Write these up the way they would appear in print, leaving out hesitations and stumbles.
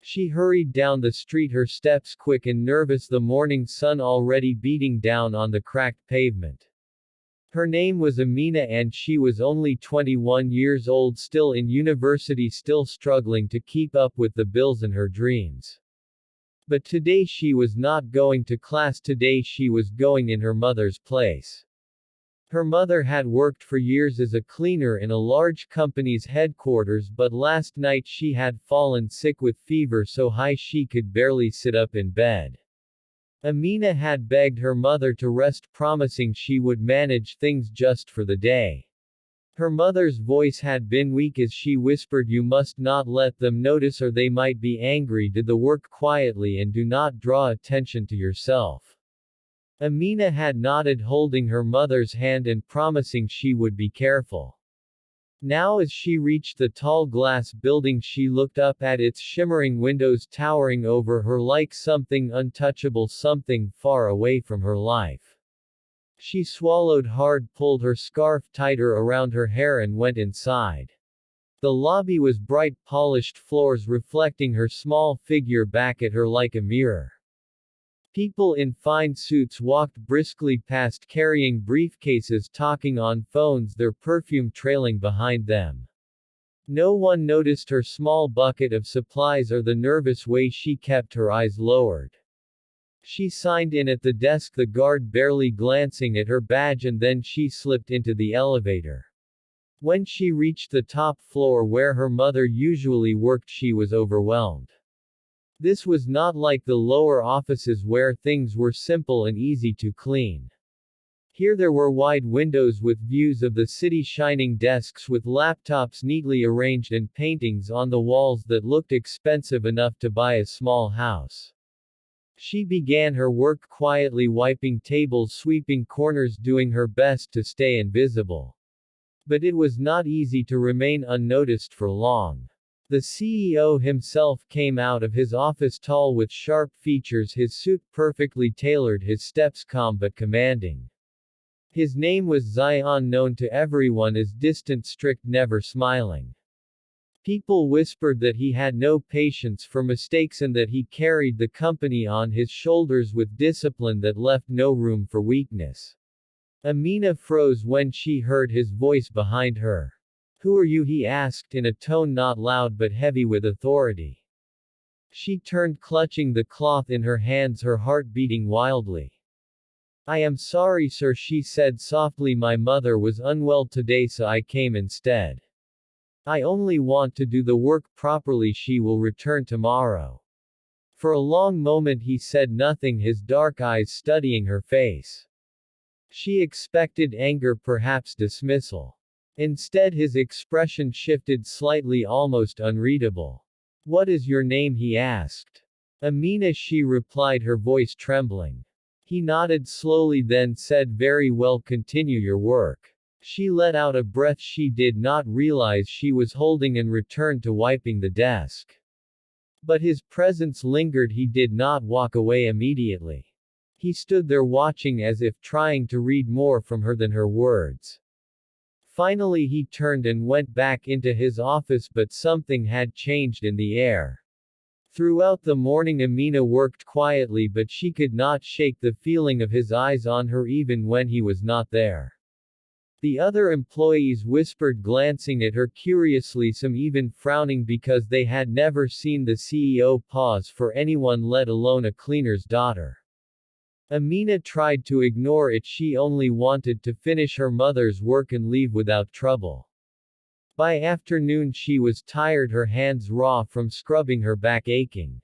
She hurried down the street, her steps quick and nervous, the morning sun already beating down on the cracked pavement. Her name was Amina and she was only 21 years old, still in university, still struggling to keep up with the bills and her dreams. But today she was not going to class, today she was going in her mother's place. Her mother had worked for years as a cleaner in a large company's headquarters, but last night she had fallen sick with fever so high she could barely sit up in bed. Amina had begged her mother to rest, promising she would manage things just for the day. Her mother's voice had been weak as she whispered, "You must not let them notice or they might be angry. Do the work quietly and do not draw attention to yourself." Amina had nodded, holding her mother's hand and promising she would be careful. Now as she reached the tall glass building, she looked up at its shimmering windows towering over her like something untouchable, something far away from her life. She swallowed hard, pulled her scarf tighter around her hair and went inside. The lobby was bright, polished floors reflecting her small figure back at her like a mirror. People in fine suits walked briskly past, carrying briefcases, talking on phones, their perfume trailing behind them. No one noticed her small bucket of supplies or the nervous way she kept her eyes lowered. She signed in at the desk, the guard barely glancing at her badge, and then she slipped into the elevator. When she reached the top floor where her mother usually worked, she was overwhelmed. This was not like the lower offices where things were simple and easy to clean. Here there were wide windows with views of the city, shining desks with laptops neatly arranged, and paintings on the walls that looked expensive enough to buy a small house. She began her work quietly, wiping tables, sweeping corners, doing her best to stay invisible. But it was not easy to remain unnoticed for long. The CEO himself came out of his office, tall with sharp features, his suit perfectly tailored, his steps calm but commanding. His name was Zayan, known to everyone as distant, strict, never smiling. People whispered that he had no patience for mistakes and that he carried the company on his shoulders with discipline that left no room for weakness. Amina froze when she heard his voice behind her. "Who are you?" he asked in a tone not loud but heavy with authority. She turned, clutching the cloth in her hands, her heart beating wildly. "I am sorry, sir," she said softly. "My mother was unwell today so I came instead. I only want to do the work properly. She will return tomorrow." For a long moment he said nothing, his dark eyes studying her face. She expected anger, perhaps dismissal. Instead his expression shifted slightly, almost unreadable. "What is your name?" he asked. "Amina," she replied, her voice trembling. He nodded slowly, then said, "Very well, continue your work." She let out a breath she did not realize she was holding and returned to wiping the desk. But his presence lingered, he did not walk away immediately. He stood there watching, as if trying to read more from her than her words. Finally he turned and went back into his office, but something had changed in the air. Throughout the morning Amina worked quietly, but she could not shake the feeling of his eyes on her even when he was not there. The other employees whispered, glancing at her curiously, some even frowning because they had never seen the CEO pause for anyone, let alone a cleaner's daughter. Amina tried to ignore it, she only wanted to finish her mother's work and leave without trouble. By afternoon she was tired, her hands raw from scrubbing, her back aching.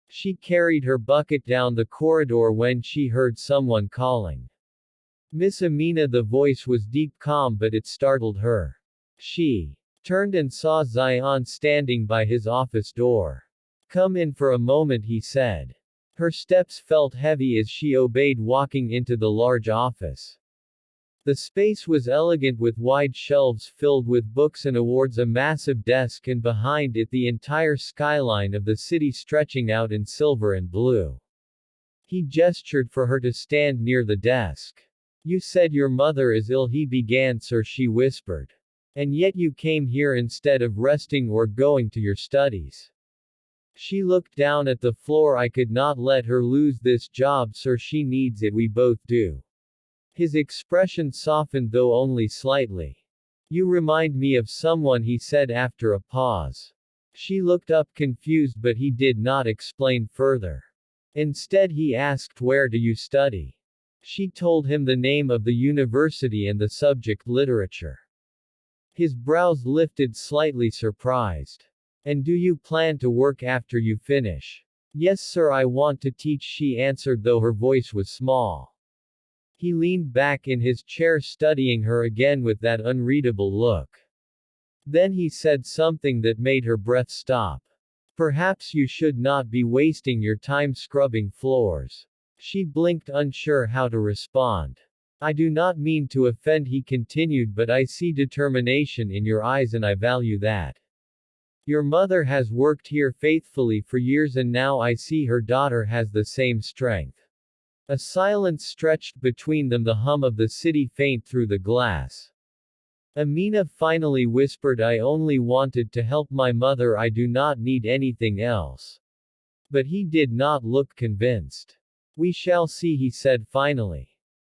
She carried her bucket down the corridor when she heard someone calling. "Miss Amina." The voice was deep, calm, but it startled her. She turned and saw Zayan standing by his office door. "Come in for a moment," he said. Her steps felt heavy as she obeyed, walking into the large office. The space was elegant, with wide shelves filled with books and awards, a massive desk, and behind it the entire skyline of the city stretching out in silver and blue. He gestured for her to stand near the desk. "You said your mother is ill," he began. "Sir," she whispered. "And yet you came here instead of resting or going to your studies." She looked down at the floor. I could not let her lose this job, sir. She needs it, we both do. His expression softened, though only slightly. You remind me of someone, he said after a pause. She looked up confused, but he did not explain further. Instead, he asked, where do you study? She told him the name of the university and the subject, literature. His brows lifted, slightly surprised. And do you plan to work after you finish? Yes, sir, I want to teach, she answered, though her voice was small. He leaned back in his chair, studying her again with that unreadable look. Then he said something that made her breath stop. Perhaps you should not be wasting your time scrubbing floors. She blinked, unsure how to respond. I do not mean to offend, he continued, but I see determination in your eyes and I value that. Your mother has worked here faithfully for years and now I see her daughter has the same strength. A silence stretched between them, the hum of the city faint through the glass. Amina finally whispered, I only wanted to help my mother, I do not need anything else. But he did not look convinced. We shall see, he said finally.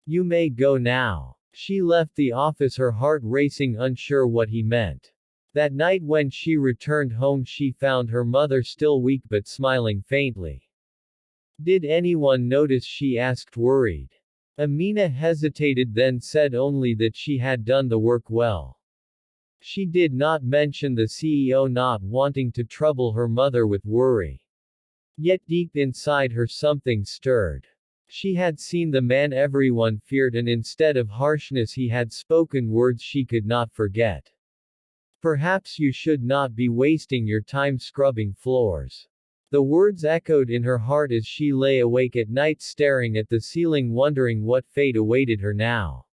You may go now. She left the office, her heart racing, unsure what he meant. That night when she returned home, she found her mother still weak but smiling faintly. Did anyone notice, she asked, worried. Amina hesitated, then said only that she had done the work well. She did not mention the CEO not wanting to trouble her mother with worry. Yet deep inside her something stirred. She had seen the man everyone feared, and instead of harshness he had spoken words she could not forget. Perhaps you should not be wasting your time scrubbing floors. The words echoed in her heart as she lay awake at night, staring at the ceiling, wondering what fate awaited her now.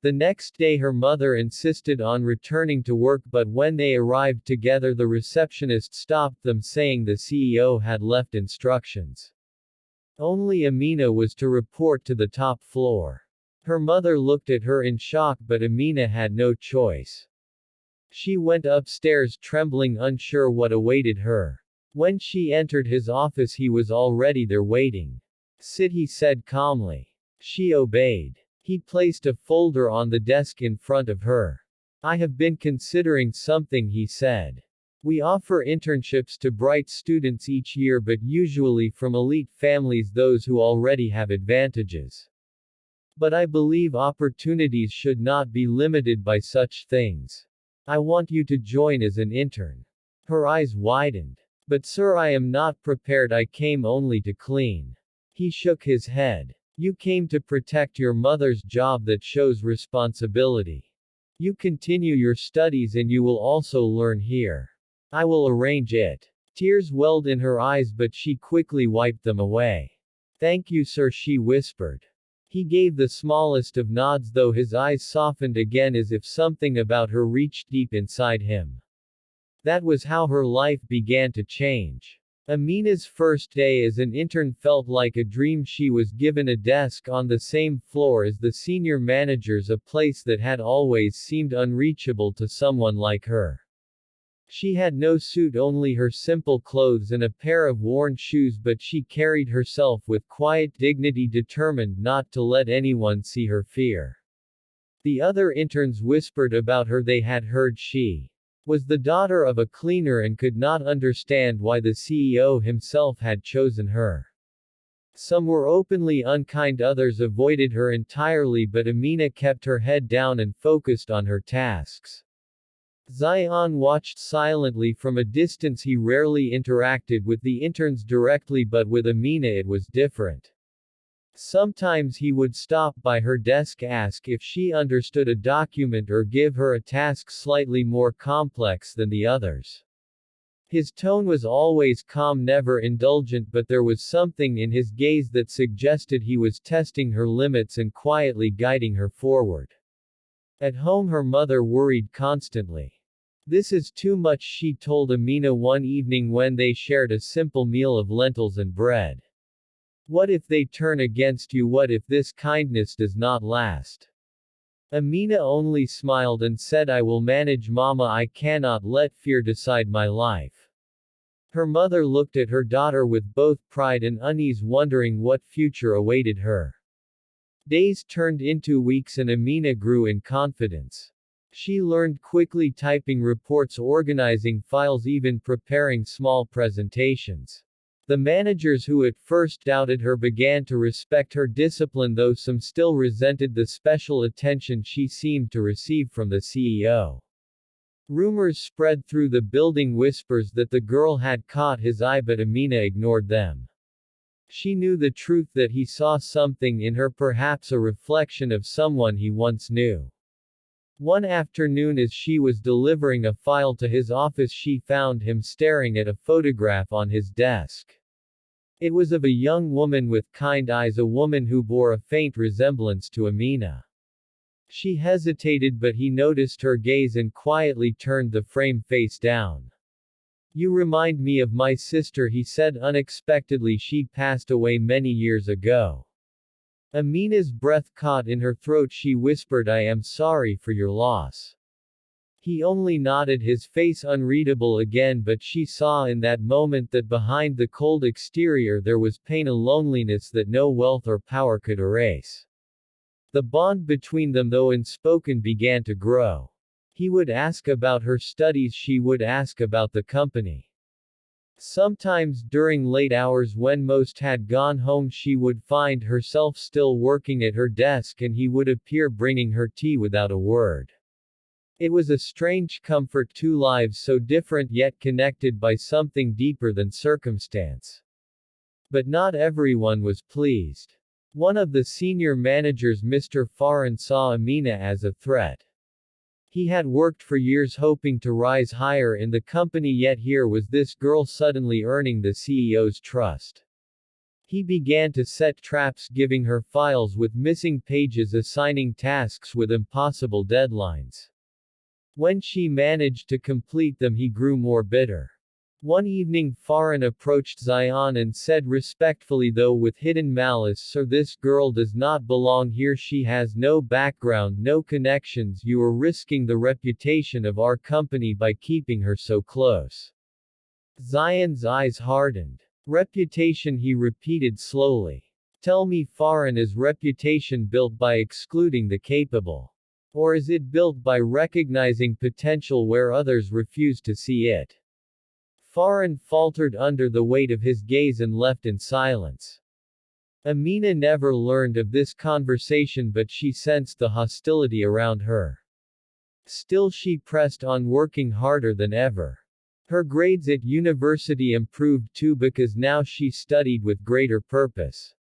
The next day her mother insisted on returning to work, but when they arrived together the receptionist stopped them, saying the CEO had left instructions. Only Amina was to report to the top floor. Her mother looked at her in shock, but Amina had no choice. She went upstairs trembling, unsure what awaited her. When she entered his office he was already there waiting. Sit, he said calmly. She obeyed. He placed a folder on the desk in front of her. I have been considering something, he said. We offer internships to bright students each year, but usually from elite families, those who already have advantages. But I believe opportunities should not be limited by such things. I want you to join as an intern. Her eyes widened. But sir, I am not prepared, I came only to clean. He shook his head. You came to protect your mother's job, that shows responsibility. You continue your studies and you will also learn here. I will arrange it. Tears welled in her eyes, but she quickly wiped them away. Thank you, sir, she whispered. He gave the smallest of nods, though his eyes softened again as if something about her reached deep inside him. That was how her life began to change. Amina's first day as an intern felt like a dream. She was given a desk on the same floor as the senior managers, a place that had always seemed unreachable to someone like her. She had no suit, only her simple clothes and a pair of worn shoes, but she carried herself with quiet dignity, determined not to let anyone see her fear. The other interns whispered about her. They had heard she was the daughter of a cleaner and could not understand why the CEO himself had chosen her. Some were openly unkind, others avoided her entirely, but Amina kept her head down and focused on her tasks. Zayan watched silently from a distance. He rarely interacted with the interns directly, but with Amina it was different. Sometimes he would stop by her desk, ask if she understood a document, or give her a task slightly more complex than the others. His tone was always calm, never indulgent, but there was something in his gaze that suggested he was testing her limits and quietly guiding her forward. At home her mother worried constantly. This is too much, she told Amina one evening when they shared a simple meal of lentils and bread. What if they turn against you? What if this kindness does not last? Amina only smiled and said, I will manage, Mama, I cannot let fear decide my life. Her mother looked at her daughter with both pride and unease, wondering what future awaited her. Days turned into weeks and Amina grew in confidence. She learned quickly, typing reports, organizing files, even preparing small presentations. The managers who at first doubted her began to respect her discipline, though some still resented the special attention she seemed to receive from the CEO. Rumors spread through the building, whispers that the girl had caught his eye, but Amina ignored them. She knew the truth, that he saw something in her, perhaps a reflection of someone he once knew. One afternoon, as she was delivering a file to his office, she found him staring at a photograph on his desk. It was of a young woman with kind eyes, a woman who bore a faint resemblance to Amina. She hesitated, but he noticed her gaze and quietly turned the frame face down. "You remind me of my sister," he said unexpectedly. "She passed away many years ago." Amina's breath caught in her throat. She whispered, "I am sorry for your loss." He only nodded, his face unreadable again, but she saw in that moment that behind the cold exterior there was pain, a loneliness that no wealth or power could erase. The bond between them, though unspoken, began to grow. He would ask about her studies, she would ask about the company. Sometimes during late hours, when most had gone home, she would find herself still working at her desk, and he would appear bringing her tea without a word. It was a strange comfort, two lives so different yet connected by something deeper than circumstance. But not everyone was pleased. One of the senior managers, Mr. Farhan, saw Amina as a threat. He had worked for years hoping to rise higher in the company, yet here was this girl suddenly earning the CEO's trust. He began to set traps, giving her files with missing pages, assigning tasks with impossible deadlines. When she managed to complete them, he grew more bitter. One evening, Farhan approached Zayan and said respectfully, though with hidden malice, "Sir, this girl does not belong here. She has no background, no connections. You are risking the reputation of our company by keeping her so close." Zayan's eyes hardened. "Reputation," he repeated slowly. "Tell me, Farhan, is reputation built by excluding the capable? Or is it built by recognizing potential where others refuse to see it?" Farhan faltered under the weight of his gaze and left in silence. Amina never learned of this conversation, but she sensed the hostility around her. Still, she pressed on, working harder than ever. Her grades at university improved too, because now she studied with greater purpose.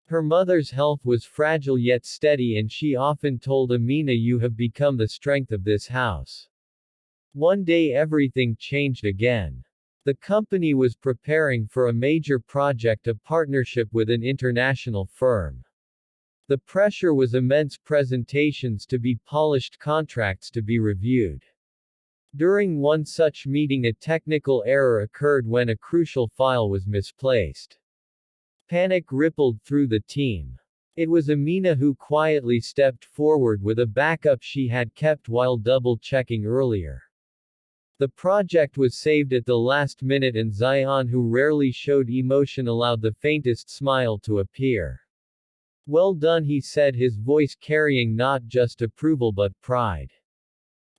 Her mother's health was fragile yet steady, and she often told Amina, "You have become the strength of this house." One day everything changed again. The company was preparing for a major project, a partnership with an international firm. The pressure was immense, presentations to be polished, contracts to be reviewed. During one such meeting, a technical error occurred when a crucial file was misplaced. Panic rippled through the team. It was Amina who quietly stepped forward with a backup she had kept while double-checking earlier. The project was saved at the last minute, and Zayan, who rarely showed emotion, allowed the faintest smile to appear. "Well done," he said, his voice carrying not just approval but pride.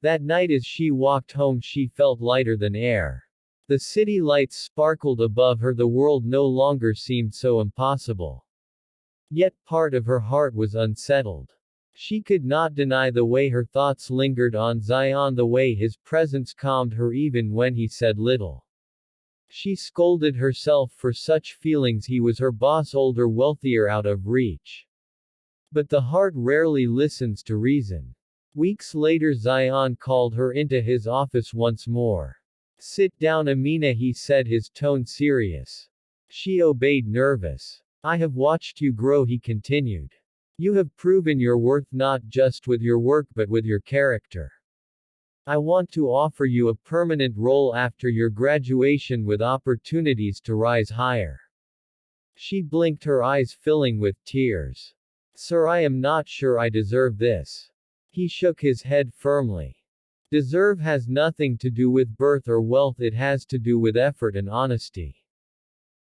That night, as she walked home, she felt lighter than air. The city lights sparkled above her, the world no longer seemed so impossible. Yet part of her heart was unsettled. She could not deny the way her thoughts lingered on Zayan, the way his presence calmed her even when he said little. She scolded herself for such feelings. He was her boss, older, wealthier, out of reach. But the heart rarely listens to reason. Weeks later, Zayan called her into his office once more. "Sit down, Amina," he said, his tone serious. She obeyed, nervous. "I have watched you grow," he continued. "You have proven your worth, not just with your work but with your character. I want to offer you a permanent role after your graduation, with opportunities to rise higher." She blinked, her eyes filling with tears. "Sir, I am not sure I deserve this." He shook his head firmly. Deserve has nothing to do with birth or wealth, it has to do with effort and honesty.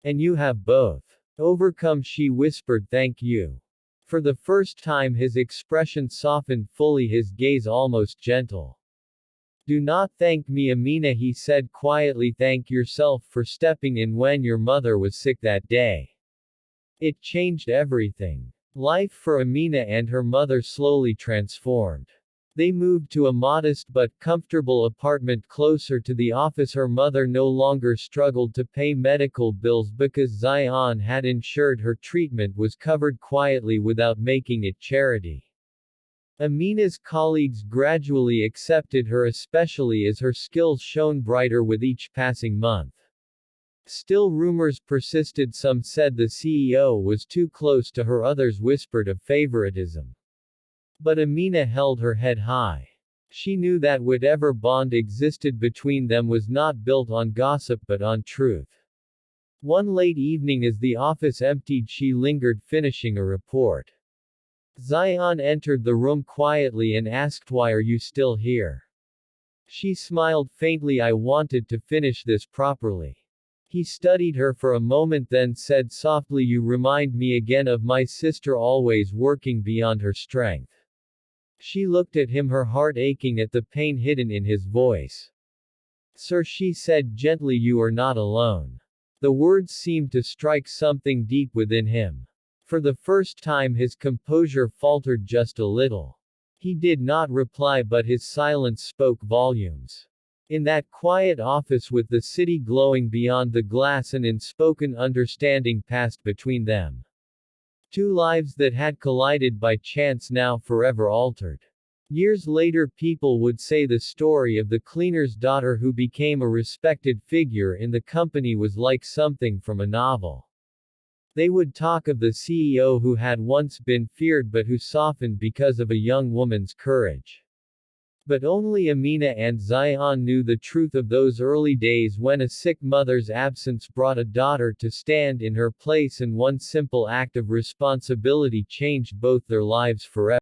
And you have both. Overcome, she whispered, thank you. For the first time his expression softened fully, his gaze almost gentle. Do not thank me, Amina, he said quietly, thank yourself for stepping in when your mother was sick that day. It changed everything. Life for Amina and her mother slowly transformed. They moved to a modest but comfortable apartment closer to the office. Her mother no longer struggled to pay medical bills because Zayan had ensured her treatment was covered quietly without making it charity. Amina's colleagues gradually accepted her, especially as her skills shone brighter with each passing month. Still, rumors persisted. Some said the CEO was too close to her, others whispered of favoritism. But Amina held her head high. She knew that whatever bond existed between them was not built on gossip but on truth. One late evening, as the office emptied, she lingered, finishing a report. Zayan entered the room quietly and asked, why are you still here? She smiled faintly, I wanted to finish this properly. He studied her for a moment, then said softly, you remind me again of my sister, always working beyond her strength. She looked at him, her heart aching at the pain hidden in his voice. Sir, she said gently, you are not alone. The words seemed to strike something deep within him. For the first time his composure faltered just a little. He did not reply, but his silence spoke volumes. In that quiet office with the city glowing beyond the glass, an unspoken understanding passed between them. Two lives that had collided by chance, now forever altered. Years later, people would say the story of the cleaner's daughter who became a respected figure in the company was like something from a novel. They would talk of the CEO who had once been feared but who softened because of a young woman's courage. But only Amina and Zayan knew the truth of those early days when a sick mother's absence brought a daughter to stand in her place, and one simple act of responsibility changed both their lives forever.